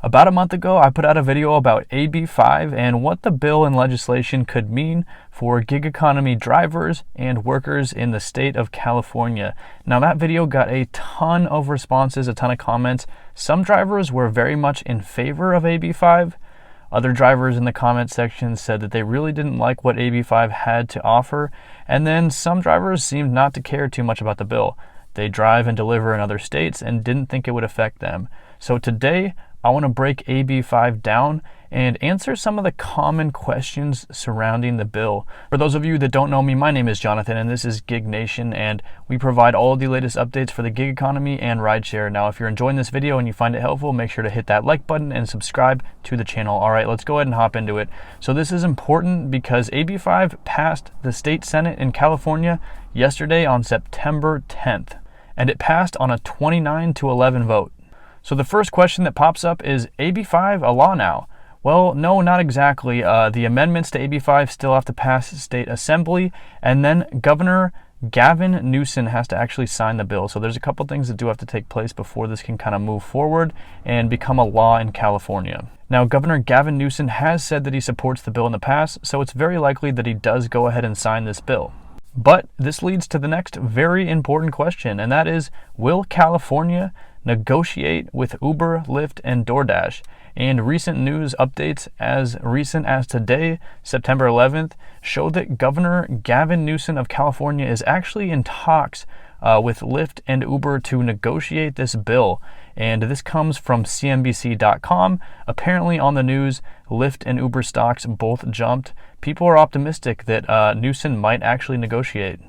About a month ago, I put out a video about AB5 and what the bill and legislation could mean for gig economy drivers and workers in the state of California. Now, that video got a ton of responses, a ton of comments. Some drivers were very much in favor of AB5. Other drivers in the comment section said that they really didn't like what AB5 had to offer. And then some drivers seemed not to care too much about the bill. They drive and deliver in other states and didn't think it would affect them. So today, I want to break AB5 down and answer some of the common questions surrounding the bill. For those of you that don't know me, my name is Jonathan and this is Gig Nation, and we provide all of the latest updates for the gig economy and rideshare. Now, if you're enjoying this video and you find it helpful, make sure to hit that like button and subscribe to the channel. All right, let's go ahead and hop into it. So this is important because AB5 passed the state Senate in California yesterday on September 10th, and it passed on a 29-11 vote. So the first question that pops up is AB5 a law now? Well, no, not exactly. The amendments to AB5 still have to pass state assembly, and then Governor Gavin Newsom has to actually sign the bill. So there's a couple things that do have to take place before this can kind of move forward and become a law in California. Now, Governor Gavin Newsom has said that he supports the bill in the past, so it's very likely that he does go ahead and sign this bill. But this leads to the next very important question, and that is, will California negotiate with Uber, Lyft, and DoorDash? And recent news updates as recent as today, September 11th, show that Governor Gavin Newsom of California is actually in talks with Lyft and Uber to negotiate this bill. And this comes from CNBC.com. Apparently on the news, Lyft and Uber stocks both jumped. People are optimistic that Newsom might actually negotiate.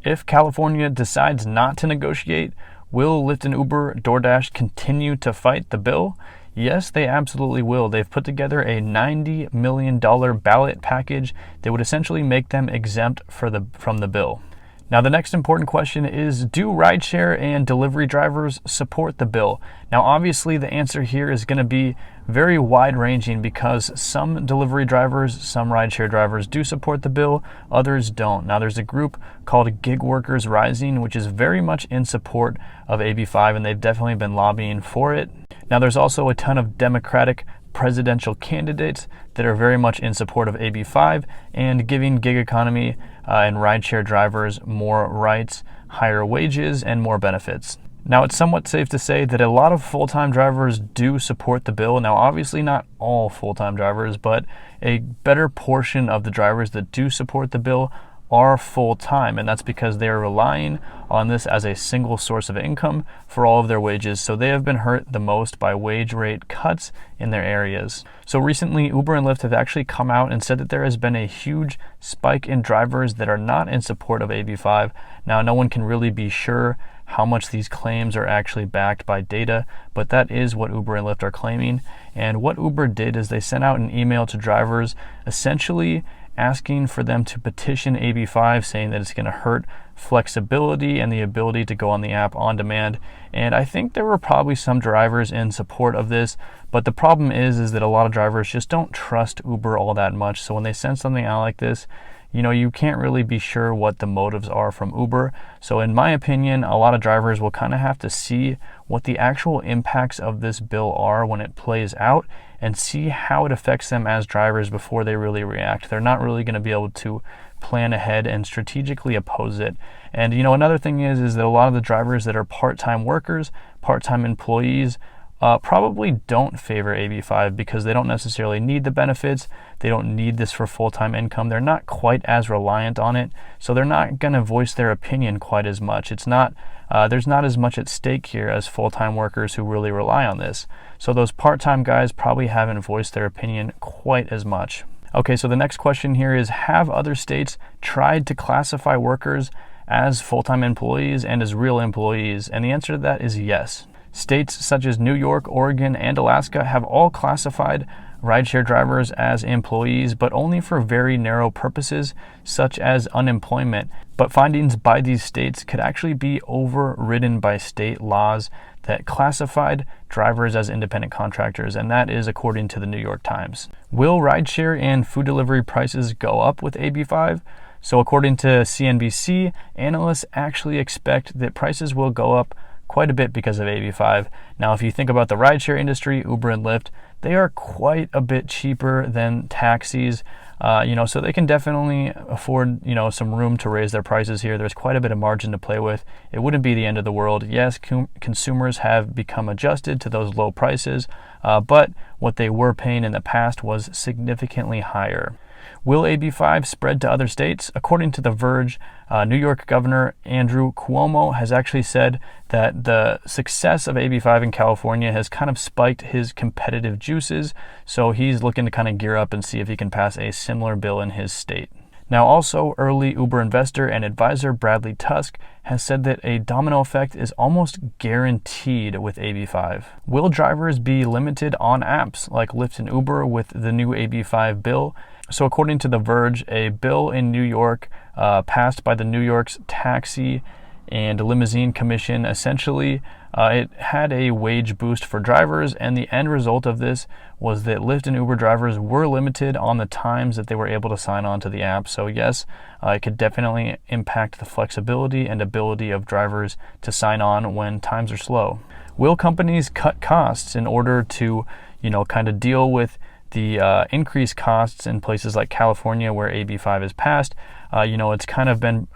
If California decides not to negotiate, will Lyft and Uber, DoorDash continue to fight the bill? Yes, they absolutely will. They've put together a $90 million ballot package that would essentially make them exempt from the bill. Now, the next important question is, do rideshare and delivery drivers support the bill? Now, obviously, the answer here is going to be very wide-ranging because some delivery drivers, some rideshare drivers do support the bill, others don't. Now, there's a group called Gig Workers Rising, which is very much in support of AB5, and they've definitely been lobbying for it. Now, there's also a ton of Democratic presidential candidates that are very much in support of AB5 and giving gig economy and rideshare drivers more rights, higher wages, and more benefits. Now, it's somewhat safe to say that a lot of full-time drivers do support the bill. Now, obviously not all full-time drivers, but a better portion of the drivers that do support the bill are full-time, and that's because they are relying on this as a single source of income for all of their wages. So they have been hurt the most by wage rate cuts in their areas. So recently, Uber and Lyft have actually come out and said that there has been a huge spike in drivers that are not in support of AB5. Now, no one can really be sure how much these claims are actually backed by data, but that is what Uber and Lyft are claiming. And what Uber did is they sent out an email to drivers essentially asking for them to petition AB5, saying that it's going to hurt flexibility and the ability to go on the app on demand. And I think there were probably some drivers in support of this, but the problem is that a lot of drivers just don't trust Uber all that much. So when they send something out like this, you can't really be sure what the motives are from Uber. So in my opinion, a lot of drivers will kind of have to see what the actual impacts of this bill are when it plays out and see how it affects them as drivers before they really react. They're not really going to be able to plan ahead and strategically oppose it. And another thing is that a lot of the drivers that are part-time workers, part-time employees, probably don't favor AB5 because they don't necessarily need the benefits. They don't need this for full-time income. They're not quite as reliant on it, so they're not going to voice their opinion quite as much. There's not as much at stake here as full-time workers who really rely on this. So those part-time guys probably haven't voiced their opinion quite as much. Okay, so the next question here is, have other states tried to classify workers as full-time employees and as real employees? And the answer to that is yes. States such as New York, Oregon, and Alaska have all classified rideshare drivers as employees, but only for very narrow purposes, such as unemployment. But findings by these states could actually be overridden by state laws that classified drivers as independent contractors, and that is according to the New York Times. Will rideshare and food delivery prices go up with AB5? So according to CNBC, analysts actually expect that prices will go up quite a bit because of AB5. Now, if you think about the rideshare industry, Uber and Lyft, they are quite a bit cheaper than taxis. So they can definitely afford, some room to raise their prices here. There's quite a bit of margin to play with. It wouldn't be the end of the world. Yes, consumers have become adjusted to those low prices, but what they were paying in the past was significantly higher. Will AB5 spread to other states? According to The Verge, New York Governor Andrew Cuomo has actually said that the success of AB5 in California has kind of spiked his competitive juices, so he's looking to kind of gear up and see if he can pass a similar bill in his state. Now, also, early Uber investor and advisor Bradley Tusk has said that a domino effect is almost guaranteed with AB5. Will drivers be limited on apps like Lyft and Uber with the new AB5 bill? So according to The Verge, a bill in New York passed by the New York's Taxi and Limousine Commission, essentially it had a wage boost for drivers, and the end result of this was that Lyft and Uber drivers were limited on the times that they were able to sign on to the app. So yes, it could definitely impact the flexibility and ability of drivers to sign on when times are slow. Will companies cut costs in order to, kind of deal with the increased costs in places like California where AB5 is passed? It's kind of been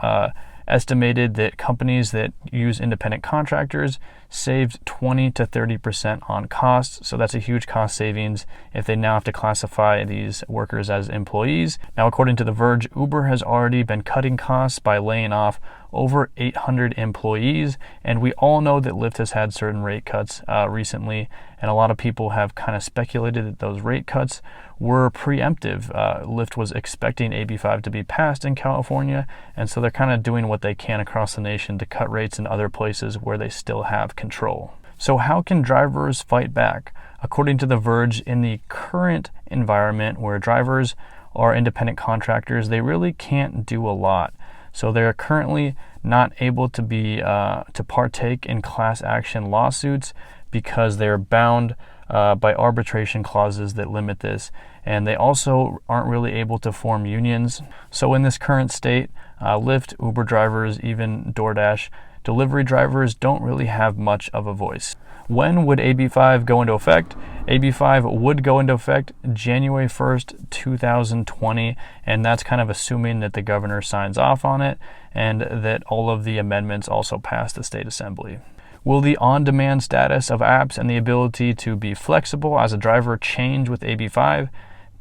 estimated that companies that use independent contractors saved 20 to 30% on costs. So that's a huge cost savings if they now have to classify these workers as employees. Now, according to The Verge, Uber has already been cutting costs by laying off over 800 employees. And we all know that Lyft has had certain rate cuts recently. And a lot of people have kind of speculated that those rate cuts were preemptive. Lyft was expecting AB5 to be passed in California, and so they're kind of doing what they can across the nation to cut rates in other places where they still have control. So how can drivers fight back? According to The Verge, in the current environment where drivers are independent contractors, they really can't do a lot. So they're currently not able to to partake in class action lawsuits because they're bound by arbitration clauses that limit this, and they also aren't really able to form unions. So in this current state, Lyft, Uber drivers, even DoorDash delivery drivers don't really have much of a voice. When would AB5 go into effect? AB5 would go into effect January 1st, 2020, and that's kind of assuming that the governor signs off on it and that all of the amendments also pass the state assembly. Will the on-demand status of apps and the ability to be flexible as a driver change with AB5?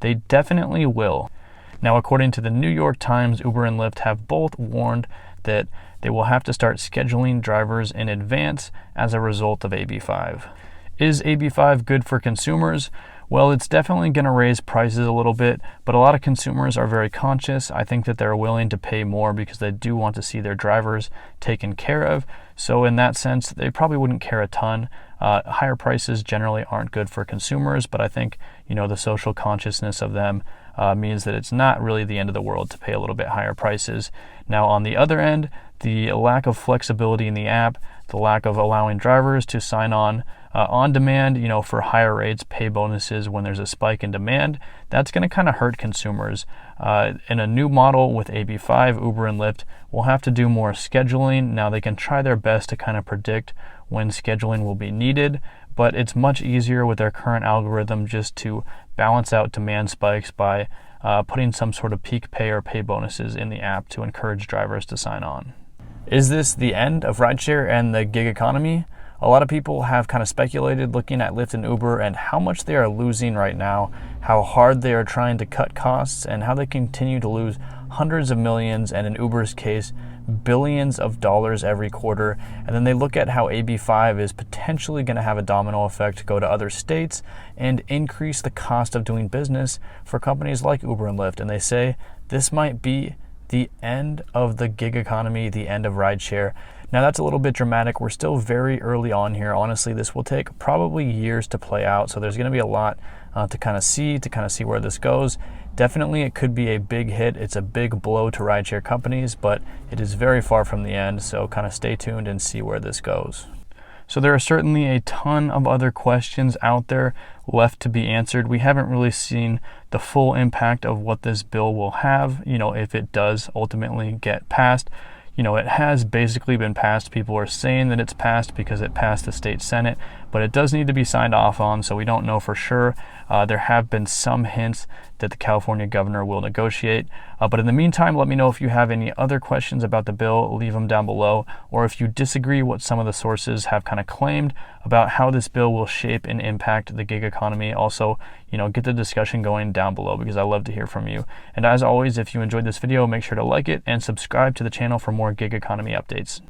They definitely will. Now, according to the New York Times, Uber and Lyft have both warned that they will have to start scheduling drivers in advance as a result of AB5. Is AB5 good for consumers? Well, it's definitely going to raise prices a little bit, but a lot of consumers are very conscious. I think that they're willing to pay more because they do want to see their drivers taken care of. So in that sense, they probably wouldn't care a ton. Higher prices generally aren't good for consumers, but I think, the social consciousness of them means that it's not really the end of the world to pay a little bit higher prices. Now, on the other end, the lack of flexibility in the app, the lack of allowing drivers to sign on demand, for higher rates, pay bonuses when there's a spike in demand, that's going to kind of hurt consumers. In a new model with AB5, Uber and Lyft will have to do more scheduling. Now, they can try their best to kind of predict when scheduling will be needed, but it's much easier with their current algorithm just to balance out demand spikes by putting some sort of peak pay or pay bonuses in the app to encourage drivers to sign on. Is this the end of rideshare and the gig economy? A lot of people have kind of speculated looking at Lyft and Uber and how much they are losing right now, how hard they are trying to cut costs, and how they continue to lose hundreds of millions, and in Uber's case, billions of dollars every quarter. And then they look at how AB5 is potentially going to have a domino effect, go to other states, and increase the cost of doing business for companies like Uber and Lyft. And they say this might be the end of the gig economy, the end of rideshare. Now, that's a little bit dramatic. We're still very early on here. Honestly, this will take probably years to play out. So there's going to be a lot to kind of see where this goes. Definitely, it could be a big hit. It's a big blow to rideshare companies, but it is very far from the end. So kind of stay tuned and see where this goes. So there are certainly a ton of other questions out there left to be answered. We haven't really seen the full impact of what this bill will have, if it does ultimately get passed. it has basically been passed. People are saying that it's passed because it passed the state Senate, but it does need to be signed off on, so we don't know for sure. There have been some hints that the California governor will negotiate. But in the meantime, let me know if you have any other questions about the bill, leave them down below, or if you disagree what some of the sources have kind of claimed about how this bill will shape and impact the gig economy. Also, get the discussion going down below because I love to hear from you. And as always, if you enjoyed this video, make sure to like it and subscribe to the channel for more gig economy updates.